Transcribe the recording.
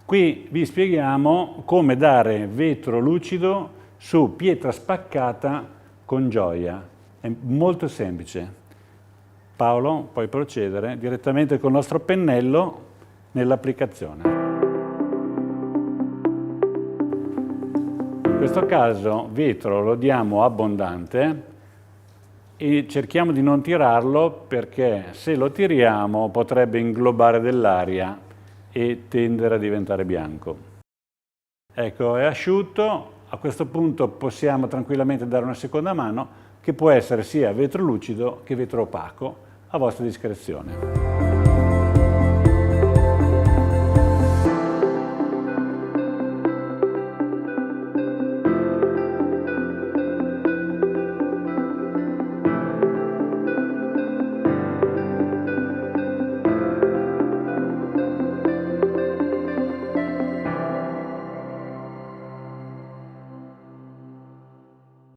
Qui vi spieghiamo come dare vetro lucido su pietra spaccata con gioia. È molto semplice. Paolo, puoi procedere direttamente col nostro pennello nell'applicazione. In questo caso vetro lo diamo abbondante e cerchiamo di non tirarlo perché se lo tiriamo potrebbe inglobare dell'aria e tendere a diventare bianco. Ecco, è asciutto, a questo punto possiamo tranquillamente dare una seconda mano che può essere sia vetro lucido che vetro opaco, a vostra discrezione.